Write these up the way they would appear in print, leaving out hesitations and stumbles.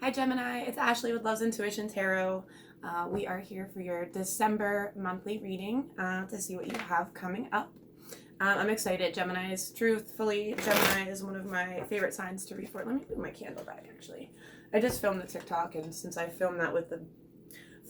Hi Gemini, it's Ashley with Love's Intuition Tarot. We are here for your December monthly reading to see what you have coming up. I'm excited. Truthfully, Gemini is one of my favorite signs to read for. Let me move my candle back actually. I just filmed the TikTok, and since I filmed that with the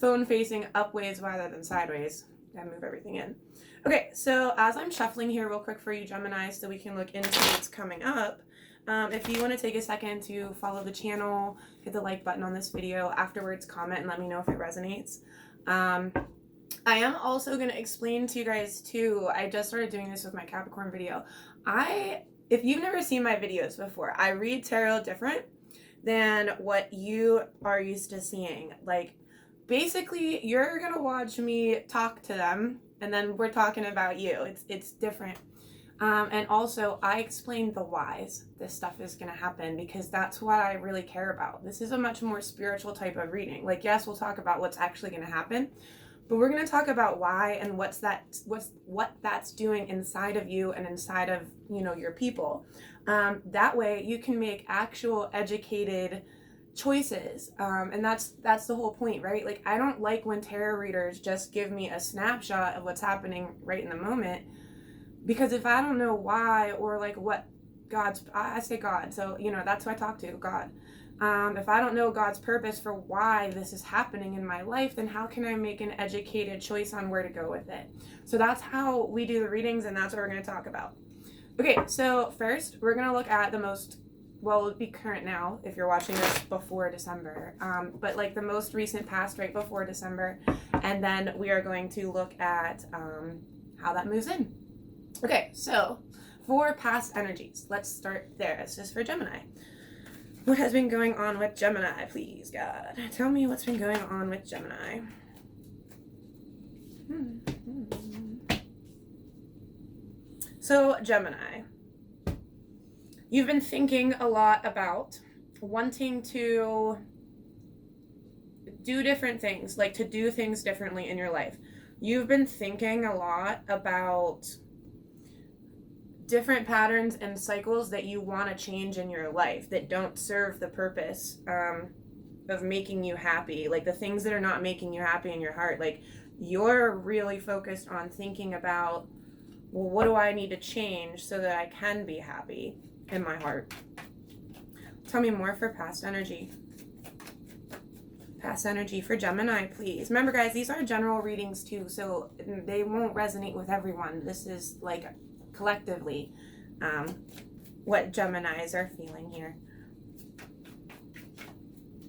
phone facing upways rather than sideways, I move everything in. Okay, so as I'm shuffling here real quick for you Gemini so we can look into what's coming up, if you want to take a second to follow the channel, hit the like button on this video, afterwards comment and let me know if it resonates. I am also going to explain to you guys too, I just started doing this with my Capricorn video. If you've never seen my videos before, I read tarot different than what you are used to seeing. Like, basically, you're going to watch me talk to them, and then we're talking about you. It's different. And also, I explain the whys this stuff is going to happen, because that's what I really care about. This is a much more spiritual type of reading. Like, yes, we'll talk about what's actually going to happen, but we're going to talk about why and what that's doing inside of you and inside of, your people. That way you can make actual educated choices. And that's the whole point, right? Like, I don't like when tarot readers just give me a snapshot of what's happening right in the moment. Because if I don't know why, or like what I say God, so, that's who I talk to, God. If I don't know God's purpose for why this is happening in my life, then how can I make an educated choice on where to go with it? So that's how we do the readings, and that's what we're going to talk about. Okay, so first, we're going to look at it'll be current now if you're watching this before December, but like the most recent past right before December, and then we are going to look at how that moves in. Okay, so for past energies, let's start there. It's just for Gemini. What has been going on with Gemini, please, God? Tell me what's been going on with Gemini. So, Gemini, you've been thinking a lot about wanting to do different things, like to do things differently in your life. You've been thinking a lot about different patterns and cycles that you want to change in your life that don't serve the purpose of making you happy, like the things that are not making you happy in your heart. Like, you're really focused on thinking about, well, what do I need to change so that I can be happy in my heart? Tell me more for past energy. Past energy for Gemini, please. Remember, guys, these are general readings too, so they won't resonate with everyone. This is like collectively what Geminis are feeling here.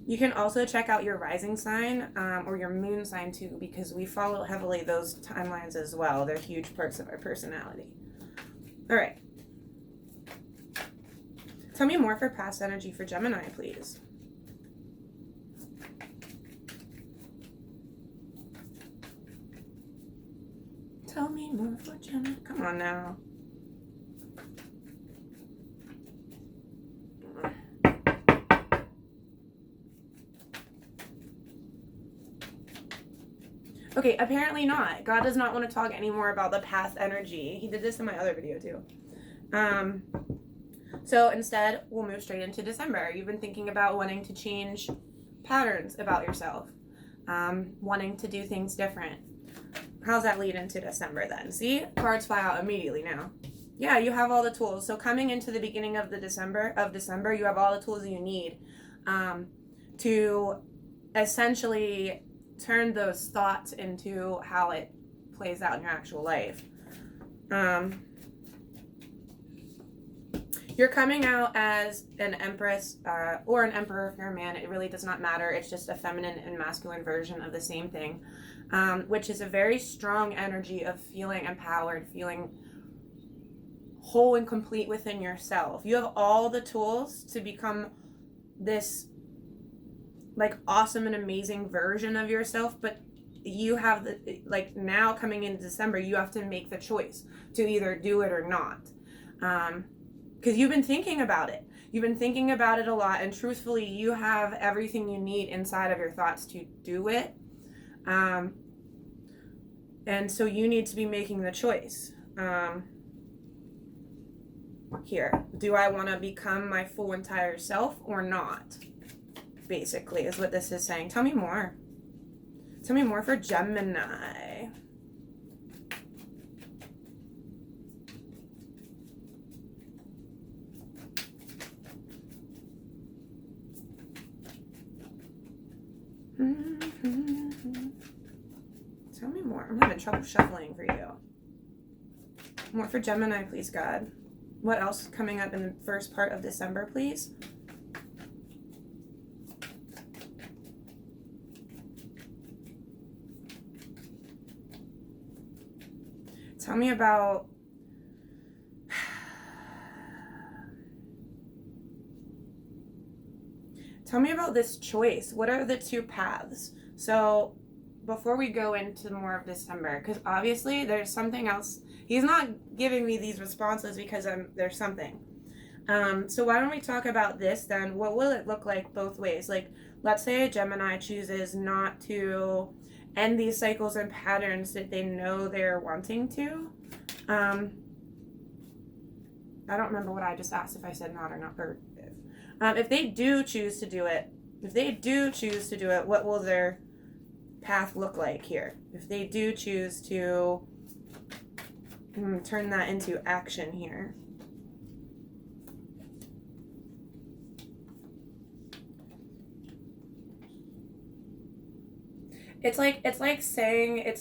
You can also check out your rising sign or your moon sign too, because we follow heavily those timelines as well. They're huge parts of our personality. All right. Tell me more for past energy for Gemini, please. Tell me more for Gemini. Come on now. Okay, apparently not. God does not want to talk anymore about the past energy. He did this in my other video too. So instead, we'll move straight into December. You've been thinking about wanting to change patterns about yourself, wanting to do things different. How's that lead into December then? See, cards fly out immediately now. Yeah, you have all the tools. So coming into the beginning of December, you have all the tools you need to essentially turn those thoughts into how it plays out in your actual life. You're coming out as an empress or an emperor if you're a man. It really does not matter. It's just a feminine and masculine version of the same thing, which is a very strong energy of feeling empowered, feeling whole and complete within yourself. You have all the tools to become this like awesome and amazing version of yourself, but you have now coming into December, you have to make the choice to either do it or not. Because you've been thinking about it. You've been thinking about it a lot, and truthfully, you have everything you need inside of your thoughts to do it. And so you need to be making the choice. Here, do I want to become my full entire self or not? basically, is what this is saying. Tell me more. Tell me more for Gemini. Tell me more. I'm having trouble shuffling for you. More for Gemini, please, God. What else coming up in the first part of December, please? Tell me about... Tell me about this choice. What are the two paths? So before we go into more of December, because obviously there's something else. He's not giving me these responses because there's something. So why don't we talk about this then? What will it look like both ways? Like, let's say a Gemini chooses not to end these cycles and patterns that they know they're wanting to. I don't remember what I just asked, if I said not or not, or if they do choose to do it, what will their path look like here? If they do choose to turn that into action here. It's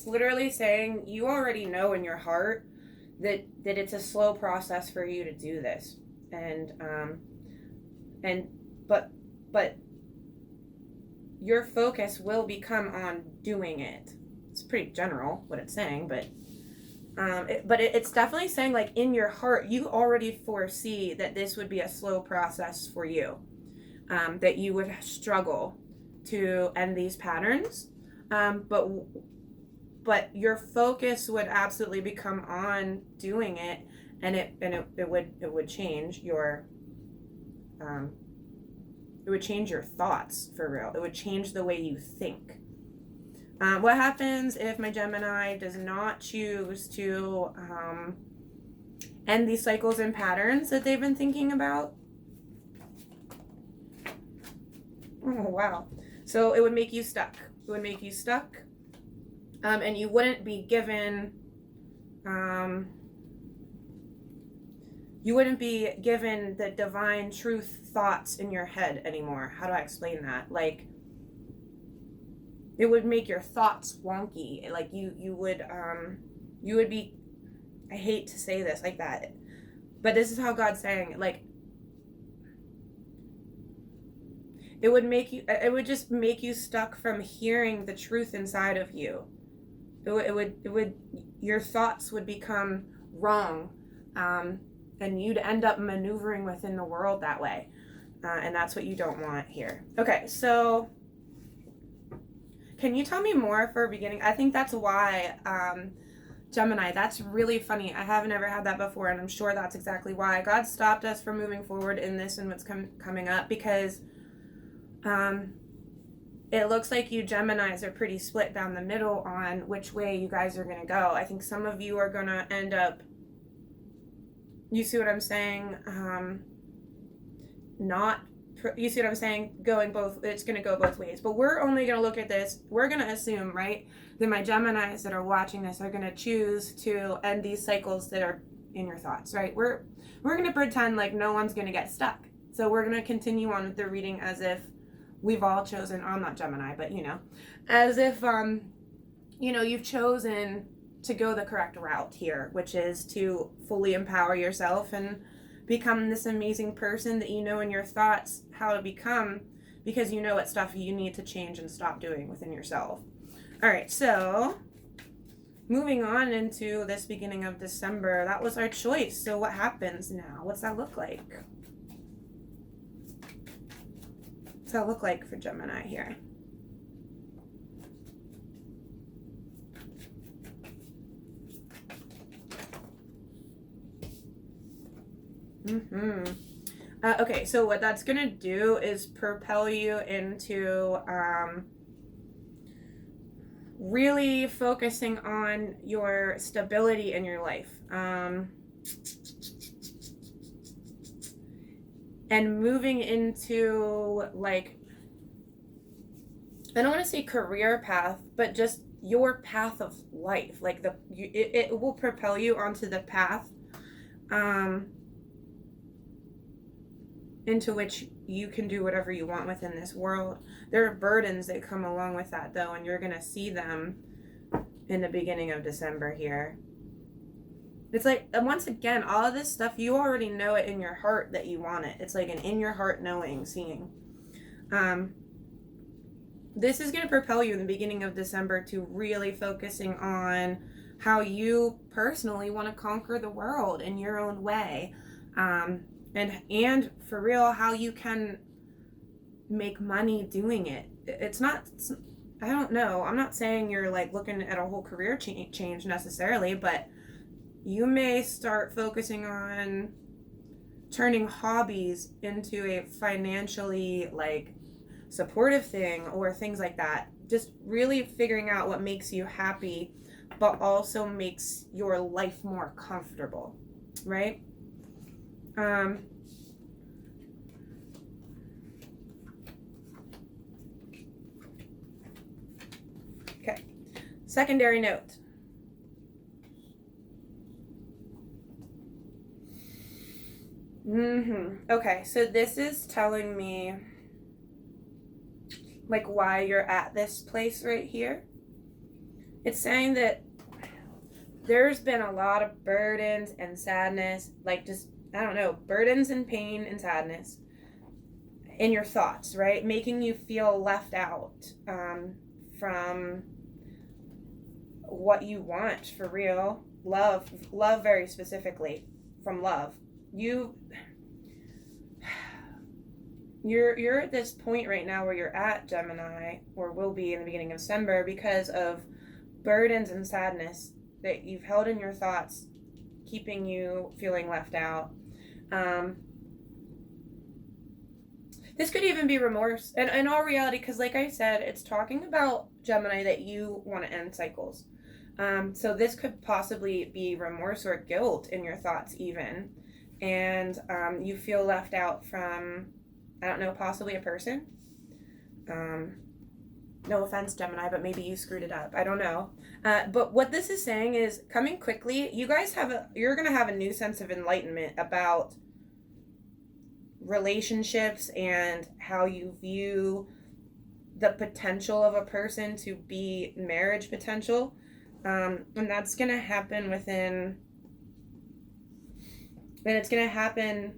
literally saying you already know in your heart that it's a slow process for you to do this. But your focus will become on doing it. It's pretty general what it's saying, but it's definitely saying, like, in your heart you already foresee that this would be a slow process for you, that you would struggle to end these patterns, but your focus would absolutely become on doing it, and it would change your it would change your thoughts, for real. It would change the way you think. What happens if my Gemini does not choose to end these cycles and patterns that they've been thinking about? Oh, wow. So it would make you stuck. It would make you stuck. And you wouldn't be given... you wouldn't be given the divine truth thoughts in your head anymore. How do I explain that? Like, it would make your thoughts wonky. Like, you would be, I hate to say this like that, but this is how God's saying it. Like, it would just make you stuck from hearing the truth inside of you. Your thoughts would become wrong. And you'd end up maneuvering within the world that way. And that's what you don't want here. Okay, so can you tell me more for a beginning? I think that's why, Gemini, that's really funny. I haven't ever had that before, and I'm sure that's exactly why. God stopped us from moving forward in this and what's coming up, because it looks like you Geminis are pretty split down the middle on which way you guys are going to go. I think some of you are going to end up, you see what I'm saying? You see what I'm saying? It's going to go both ways. But we're only going to look at this. We're going to assume, right, that my Geminis that are watching this are going to choose to end these cycles that are in your thoughts, right? We're going to pretend like no one's going to get stuck. So we're going to continue on with the reading as if we've all chosen, I'm not Gemini, but as if, you've chosen to go the correct route here, which is to fully empower yourself and become this amazing person that you know in your thoughts how to become, because you know what stuff you need to change and stop doing within yourself. All right, so moving on into this beginning of December, that was our choice. So what happens now? What's that look like? What's that look like for Gemini here? Okay, so what that's gonna do is propel you into really focusing on your stability in your life, and moving into, like, I don't want to say career path, but just your path of life. Like it will propel you onto the path into which you can do whatever you want within this world. There are burdens that come along with that, though, and you're going to see them in the beginning of December here. It's like, once again, all of this stuff, you already know it in your heart that you want it. It's like an in your heart knowing, seeing. This is going to propel you in the beginning of December to really focusing on how you personally want to conquer the world in your own way. And for real, how you can make money doing it. I don't know. I'm not saying you're like looking at a whole career change necessarily, but you may start focusing on turning hobbies into a financially like supportive thing or things like that. Just really figuring out what makes you happy, but also makes your life more comfortable, right? Okay. Secondary note. Okay, so this is telling me like why you're at this place right here. It's saying that there's been a lot of burdens and sadness, like just, I don't know, burdens and pain and sadness in your thoughts, right? Making you feel left out from what you want for real. Love very specifically, from love. You're at this point right now where you're at, Gemini, or will be in the beginning of December, because of burdens and sadness that you've held in your thoughts, keeping you feeling left out. This could even be remorse, and in all reality, because like I said, it's talking about, Gemini, that you want to end cycles. So this could possibly be remorse or guilt in your thoughts even, and you feel left out from, I don't know, possibly a person. No offense, Gemini, but maybe you screwed it up. I don't know. But what this is saying is, coming quickly, you guys you're going to have a new sense of enlightenment about relationships and how you view the potential of a person to be marriage potential. And that's going to happen it's going to happen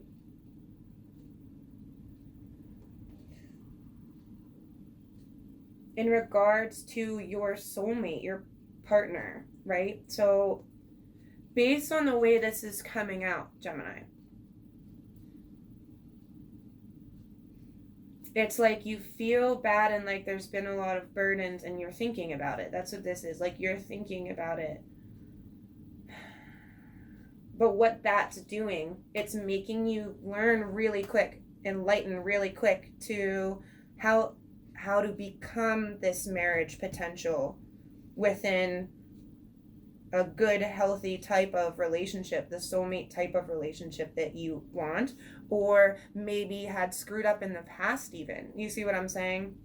in regards to your soulmate, your partner, right? So based on the way this is coming out, Gemini, it's like you feel bad and like there's been a lot of burdens and you're thinking about it. That's what this is. Like, you're thinking about it. But what that's doing, it's making you learn really quick, enlighten really quick to how to become this marriage potential within a good, healthy type of relationship, the soulmate type of relationship that you want, or maybe had screwed up in the past even. You see what I'm saying?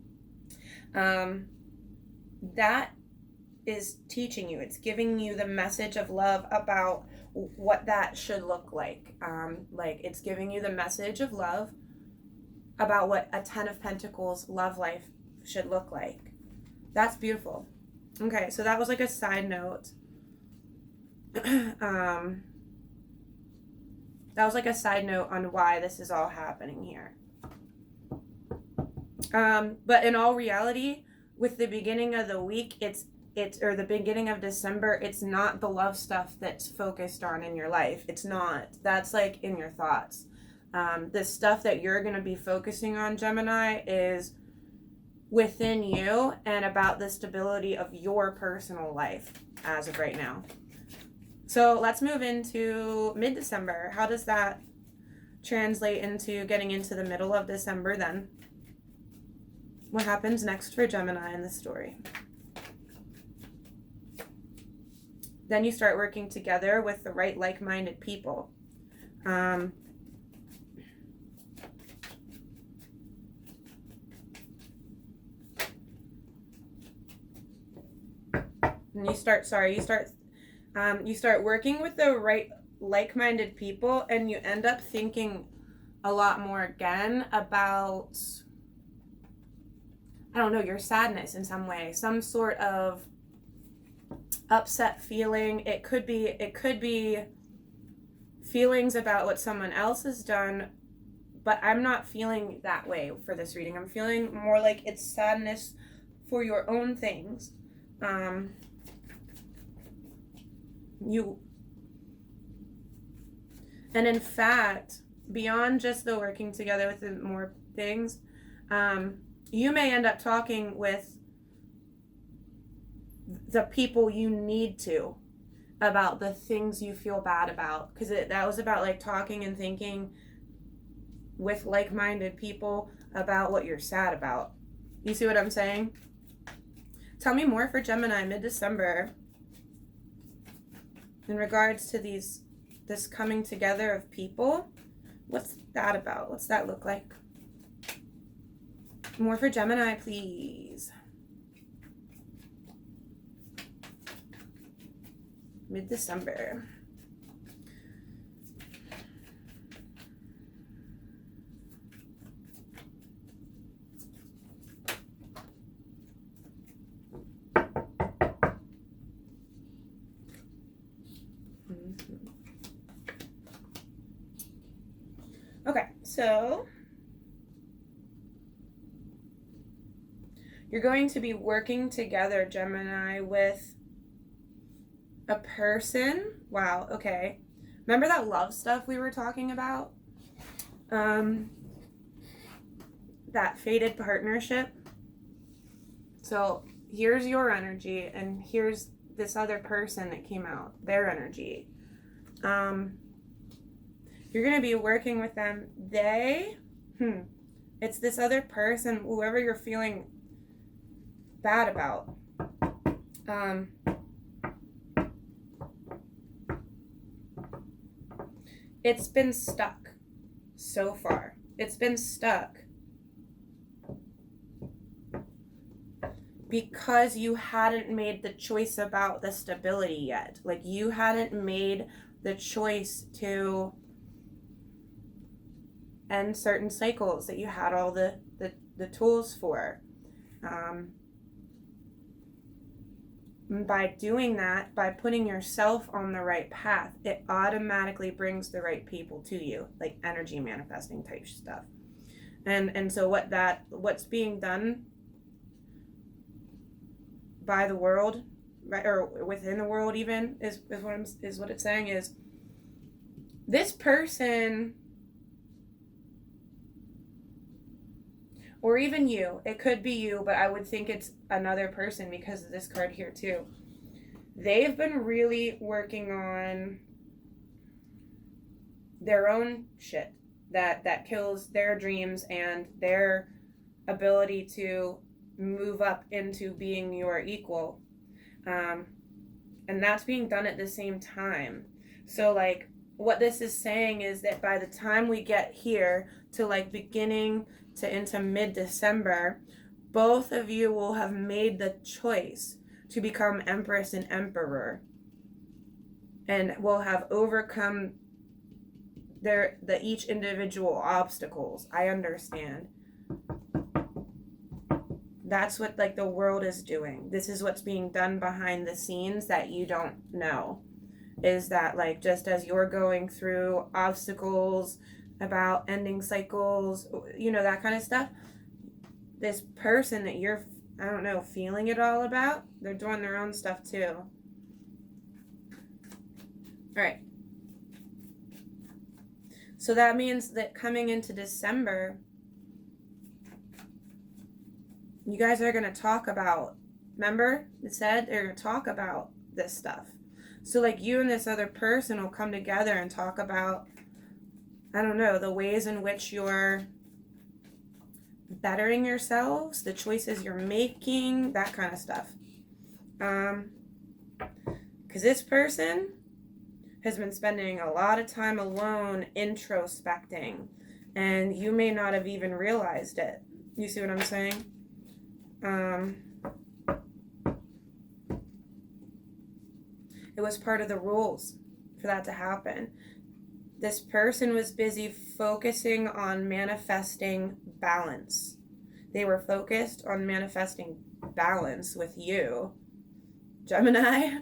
That is teaching you. It's giving you the message of love about what that should look like. Like, it's giving you the message of love about what a 10 of Pentacles love life should look like. That's beautiful. Okay, so that was like a side note. That was like a side note on why this is all happening here. But in all reality, with the beginning of the week, it's or the beginning of December, it's not the love stuff that's focused on in your life. It's not. That's like in your thoughts. The stuff that you're going to be focusing on, Gemini, is within you and about the stability of your personal life as of right now. So let's move into mid-December. How does that translate into getting into the middle of December then? What happens next for Gemini in the story? Then you start working together with the right like-minded people. And you start working with the right like-minded people, and you end up thinking a lot more again about, I don't know, your sadness in some way, some sort of upset feeling. It could be feelings about what someone else has done, but I'm not feeling that way for this reading. I'm feeling more like it's sadness for your own things. And in fact, beyond just the working together with the more things, you may end up talking with the people you need to about the things you feel bad about, because that was about like talking and thinking with like-minded people about what you're sad about. You see what I'm saying? Tell me more for Gemini mid-December in regards to this coming together of people. What's that about? What's that look like? More for Gemini, please. Mid-December. Okay, so you're going to be working together, Gemini, with a person. Wow, okay. Remember that love stuff we were talking about? That fated partnership. So here's your energy, and here's this other person that came out, their energy. You're going to be working with them. It's this other person, whoever you're feeling bad about. It's been stuck so far. It's been stuck because you hadn't made the choice about the stability yet. Like, you hadn't made the choice to end certain cycles that you had all the tools for. By doing that, by putting yourself on the right path, it automatically brings the right people to you, like energy manifesting type stuff. And so what's being done by the world, right, or within the world even, is what it's saying is this person, or even you, it could be you, but I would think it's another person because of this card here too. They've been really working on their own shit that kills their dreams and their ability to move up into being your equal. And that's being done at the same time. So like, what this is saying is that by the time we get here to like beginning to into mid-December, both of you will have made the choice to become Empress and Emperor, and will have overcome the each individual obstacles. I understand. That's what like the world is doing. This is what's being done behind the scenes that you don't know. Is that like, just as you're going through obstacles about ending cycles, you know, that kind of stuff, this person that you're, I don't know, feeling it all about, they're doing their own stuff too. All right. So that means that coming into December, you guys are going to talk about, remember it said they're going to talk about this stuff. So like, you and this other person will come together and talk about, I don't know, the ways in which you're bettering yourselves, the choices you're making, that kind of stuff. Because this person has been spending a lot of time alone introspecting, and you may not have even realized it. You see what I'm saying? It was part of the rules for that to happen. This person was busy focusing on manifesting balance. They were focused on manifesting balance with you, Gemini.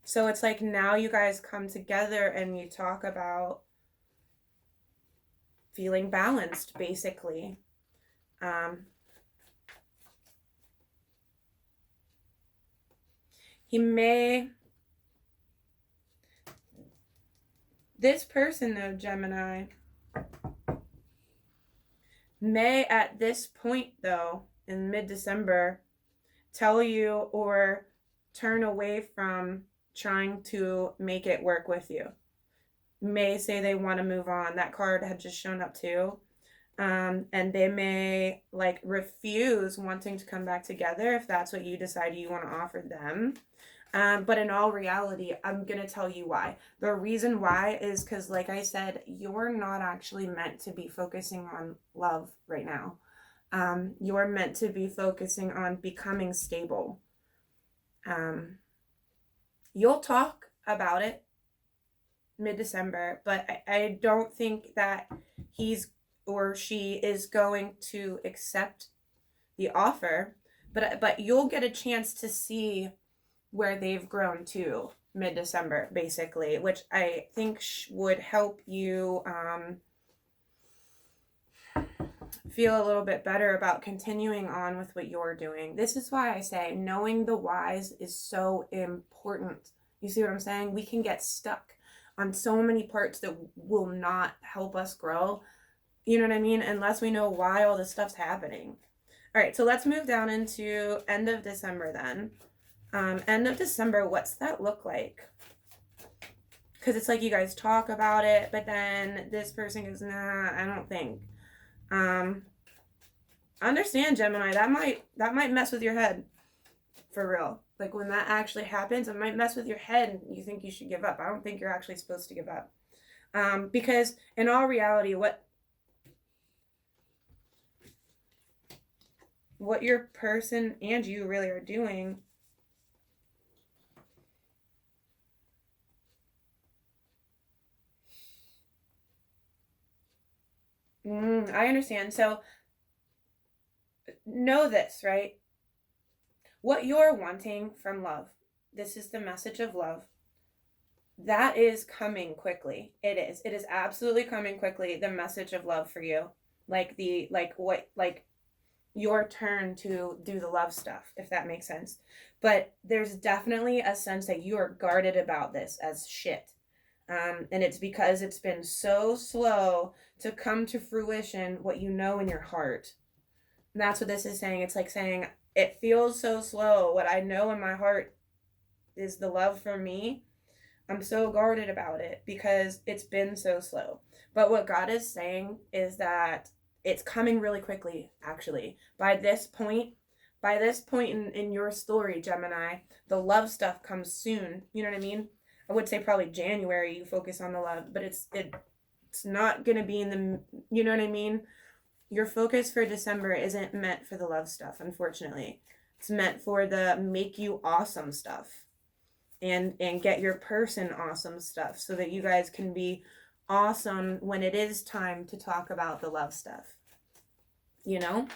So it's like now you guys come together and you talk about feeling balanced, basically. This person though, Gemini, may at this point though, in mid-December, tell you or turn away from trying to make it work with you. May say they want to move on. That card had just shown up too. And they may like refuse wanting to come back together if that's what you decide you want to offer them. But in all reality, I'm going to tell you why. The reason why is because, like I said, you're not actually meant to be focusing on love right now. You're meant to be focusing on becoming stable. You'll talk about it mid-December, but I don't think that he's or she is going to accept the offer. But you'll get a chance to see where they've grown to mid-December, basically, which I think would help you feel a little bit better about continuing on with what you're doing. This is why I say knowing the whys is so important. You see what I'm saying? We can get stuck on so many parts that will not help us grow. You know what I mean? Unless we know why all this stuff's happening. All right, so let's move down into end of December then. End of December, what's that look like? Because it's like you guys talk about it, but then this person goes, nah, I don't think. Understand, Gemini, that might mess with your head. For real. Like when that actually happens, it might mess with your head and you think you should give up. I don't think you're actually supposed to give up. Because in all reality, what your person and you really are doing I understand. So know this, right? What you're wanting from love, this is the message of love. That is coming quickly. It is. It is absolutely coming quickly. The message of love for you. Like your turn to do the love stuff, if that makes sense. But there's definitely a sense that you are guarded about this as shit. And it's because it's been so slow to come to fruition what you know in your heart. And that's what this is saying. It's like saying, it feels so slow. What I know in my heart is the love for me. I'm so guarded about it because it's been so slow. But what God is saying is that it's coming really quickly, actually. By this point in your story, Gemini, the love stuff comes soon. You know what I mean? I would say probably January you focus on the love, but it's not going to be in the, you know what I mean? Your focus for December isn't meant for the love stuff, unfortunately. It's meant for the make you awesome stuff and get your person awesome stuff so that you guys can be awesome when it is time to talk about the love stuff. You know?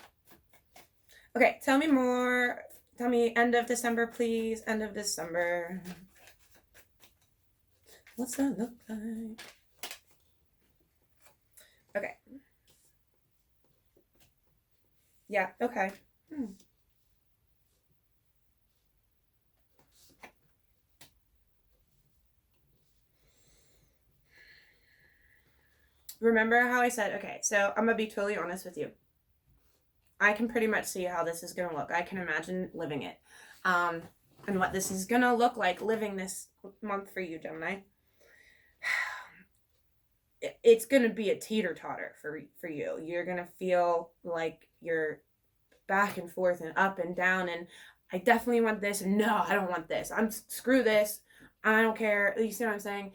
Okay, tell me more. Tell me end of December, please. End of December. What's that look like? Okay. Yeah, okay. Remember how I said, okay, so I'm going to be totally honest with you. I can pretty much see how this is going to look. I can imagine living it. And what this is going to look like living this month for you, Gemini. It's going to be a teeter-totter for you. You're going to feel like you're back and forth and up and down and I definitely want this and no, I don't want this. Screw this. I don't care. You see what I'm saying?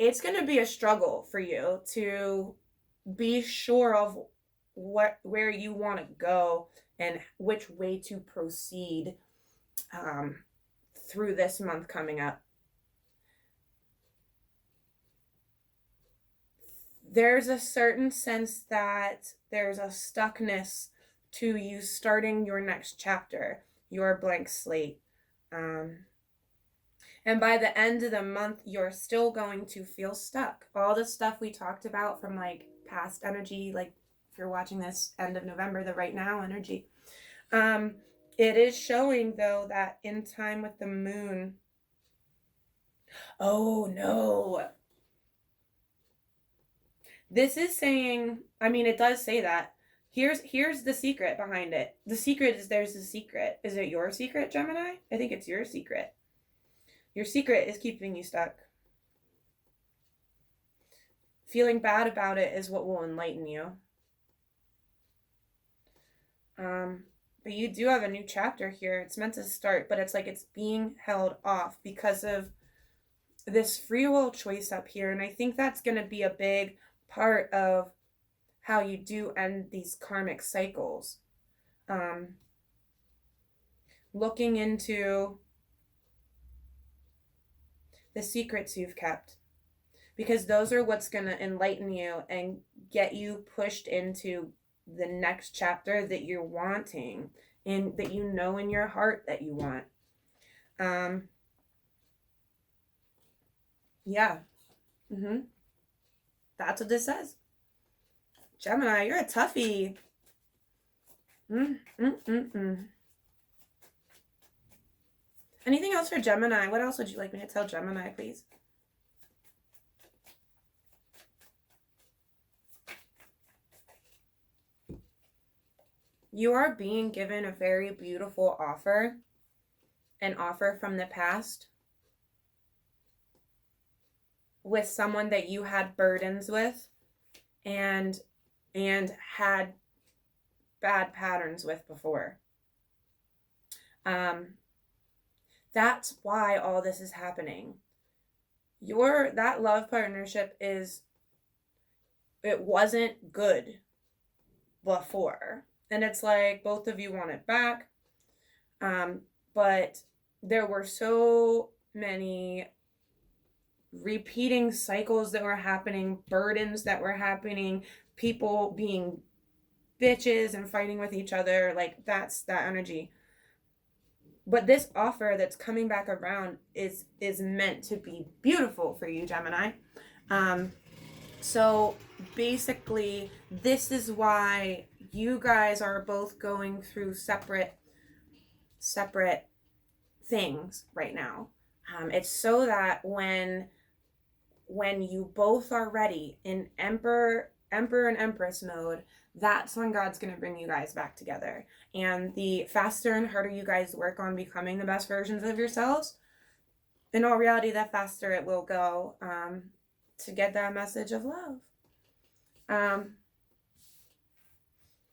It's going to be a struggle for you to be sure of where you want to go and which way to proceed through this month coming up. There's a certain sense that there's a stuckness to you starting your next chapter, your blank slate. And by the end of the month, you're still going to feel stuck. All the stuff we talked about from like past energy, like if you're watching this end of November, the right now energy. It is showing though that in time with the moon. Oh no. This is saying, I mean, it does say that. Here's the secret behind it. The secret is there's a secret. Is it your secret, Gemini? I think it's your secret. Your secret is keeping you stuck. Feeling bad about it is what will enlighten you. But you do have a new chapter here. It's meant to start, but it's like it's being held off because of this free will choice up here. And I think that's going to be a big part of how you do end these karmic cycles. Looking into the secrets you've kept, because those are what's going to enlighten you and get you pushed into the next chapter that you're wanting and that you know in your heart that you want. Yeah. That's what this says. Gemini, you're a toughie. Anything else for Gemini? What else would you like me to tell Gemini, please? You are being given a very beautiful offer, an offer from the past, with someone that you had burdens with and had bad patterns with before. That's why all this is happening. That love partnership it wasn't good before. And it's like both of you want it back. But there were so many repeating cycles that were happening, burdens that were happening, people being bitches and fighting with each other. Like that's that energy. But this offer that's coming back around is meant to be beautiful for you, Gemini. So basically, this is why you guys are both going through separate things right now. It's so that when you both are ready in Emperor and Empress mode, that's when God's going to bring you guys back together. And the faster and harder you guys work on becoming the best versions of yourselves, in all reality, the faster it will go to get that message of love.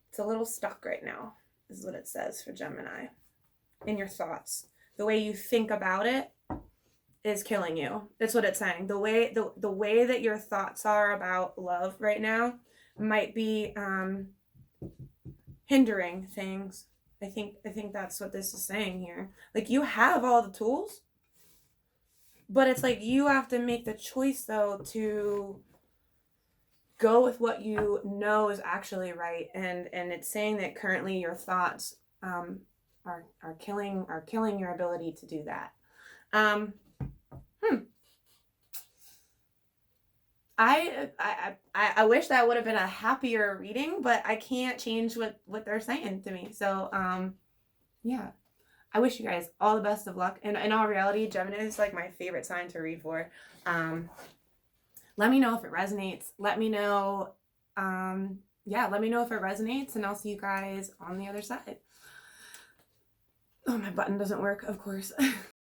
It's a little stuck right now, is what it says for Gemini. In your thoughts. The way you think about it is killing you. That's what it's saying. The way that your thoughts are about love right now might be hindering things. I think that's what this is saying here. Like you have all the tools, but it's like you have to make the choice though to go with what you know is actually right. And it's saying that currently your thoughts are killing your ability to do that. I wish that would have been a happier reading, but I can't change what they're saying to me. So yeah, I wish you guys all the best of luck. And in all reality, Gemini is like my favorite sign to read for. Let me know if it resonates. Let me know. Let me know if it resonates, and I'll see you guys on the other side. Oh, my button doesn't work, of course.